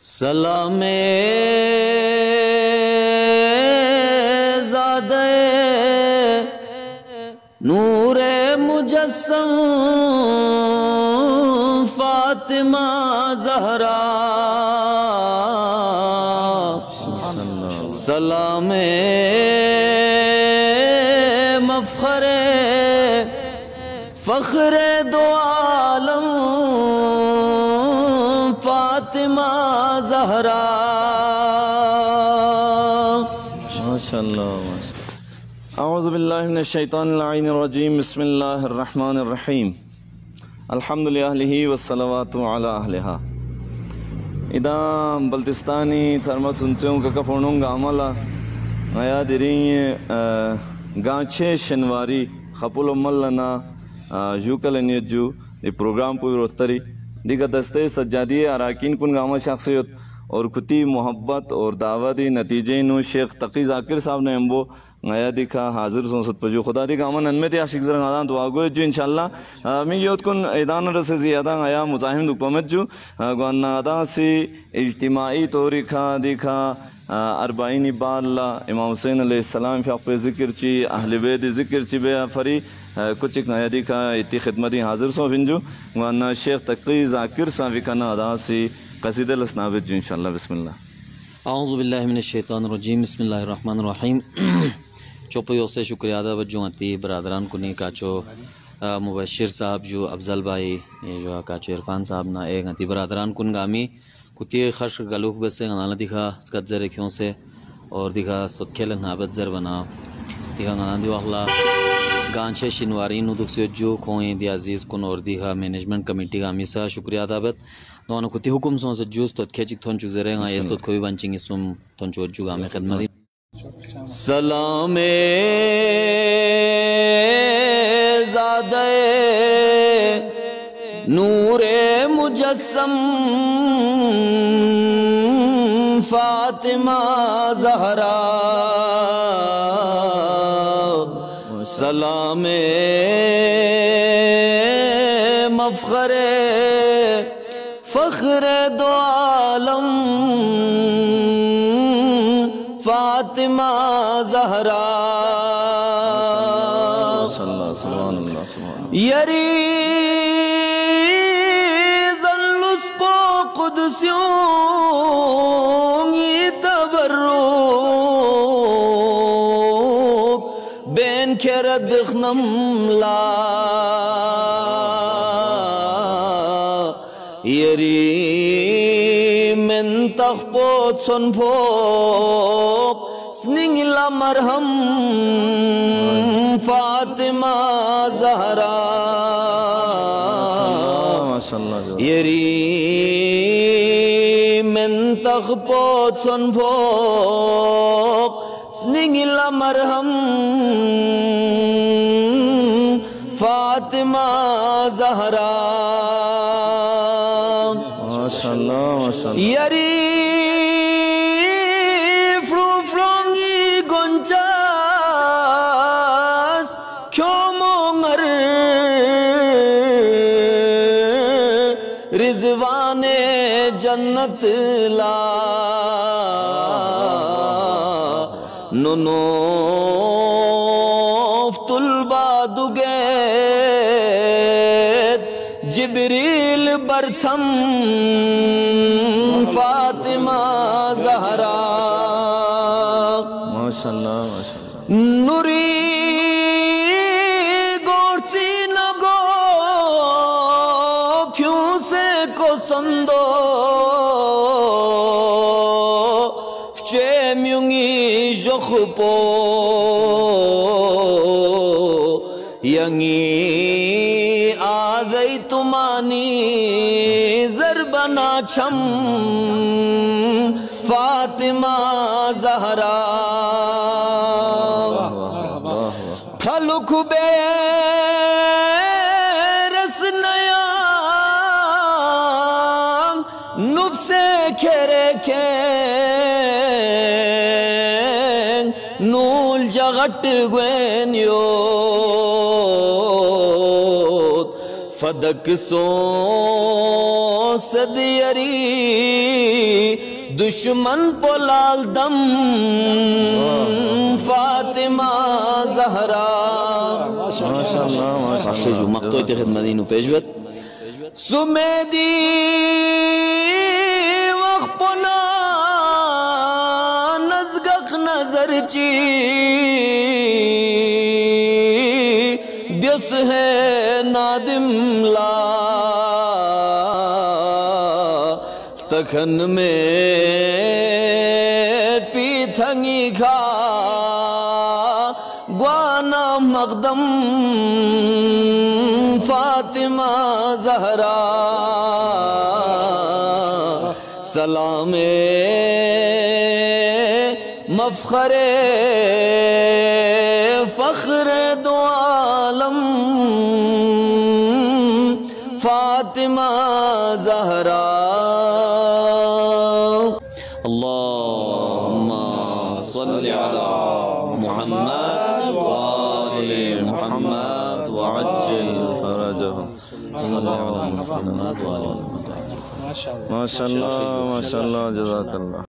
سلام زادہ نور مجسم فاطمہ زہرا، سلام مفخر فخر دو عالم فاطمہ زہرا۔ ماشاءاللہ۔ اعوذ باللہ من الشیطان اللعین الرجیم، بسم اللہ الرحمن الرحیم، الحمد للہ والصلوات علی اہلہا۔ ادا بلتستانی ترمت سنچوں کا کفونوں گا عملہ آیا درین گانچے شنواری خپل ملنا جوکل نیجو دی پروگرام پوی روتری دیگا دستے سجادی اراکین کن گاما شخصیت اور کتی محبت اور دعوتی نتیجے نو شیخ تقی ذاکر صاحب نے ہمبو آیا دیکھا حاضر سنست پجو خدا دیکھا ہمان انمیتی عاشق زرن آدان دعا گوئے جو انشاءاللہ میں یوت کن ایدان رسے زیادہ آیا مزاہم دکومت جو گوانا آدان سی اجتماعی طوری کھا دیکھا اربعین باللہ امام حسین علیہ السلام فیق پہ ذکر چی اہل بیت ذکر چی بے فری کچھ ایک نیا دیکھا اتی خدمتی حاضر سو فنجو گوانا شیخ تقی ذاکر صاحب کنا آدان سی قصید الاسنابت جو انشاءاللہ بسم اللہ۔ اعوذ باللہ من الشیطان الرجیم، بسم اللہ الرحمن الرحیم۔ چوپیوں سے شکریہ ادا وجوں آتی برادران کنی کاچو مبشر صاحب جو افضل بھائی جو کاچو عرفان صاحب نا ایک آتی برادران کن گامی کتی خشک گلوک بسے غنالا دیکھا سکت زر کیوں سے اور دیکھا سود کھیل نابت زر بنا دیکھا غنالا دیو اخلا گانچے شنواری نو دکسیو جو کھوئیں دی عزیز کن اور دیکھا مینجمنٹ کمیٹی گامی سا شکریہ ادا بت دوانو کتی حکم سون سے جو ستوت کھیچک تھون چک زرے گا یہ ستوت کوئی بانچنگی سم تھون چوت جو گامی خدمتی۔ سلام زادہ نور مجسم فاطمہ زہرا، سلام مفخر فخر دو عالم فاطمہ زہرا، سبحان اللہ سبحان اللہ۔ یری ذلس پو قدسیوں یہ تبرک بین کھرد خنم لا یری من تخپوت سن پوک سنگلا مرہم فاطمہ زہرا، یری من تخپوت سن پوک سنگلا مرہم فاطمہ زہرا، یری فرو فرونگی گنچاس کیوں مونگر رضوان جنت لا نونوف طلبہ دگیت جبریل برسم فاطمہ زہرا، ماشاءاللہ ماشاءاللہ۔ نوری گورسی نگو کیوں سے کو سندو چیمیونگی جخ پو ینگی آدھئی تمانی زربنا چھم فاطمہ زہرا، کھلک بے رس نیاں نفس کھرے کے نول جغٹ گوین یوت فدک سو صدیری دشمن پولال دم فاطمہ زہرا ماشاءاللہ جو مقتویت خدمتینو پیشوت سمیدی وقپنا نزگق نظر چی بیس ہے نادم لا تکھن میں پیتھنگی کھا گوانا مقدم فاطمہ زہرا سلام مفخر فخر دو عالم فاطمہ زہرا اللہم صلی علی محمد وآل محمد وعجل فرجهم صلی علی محمد وآل محمد ماشاءاللہ ماشاءاللہ جزاک اللہ.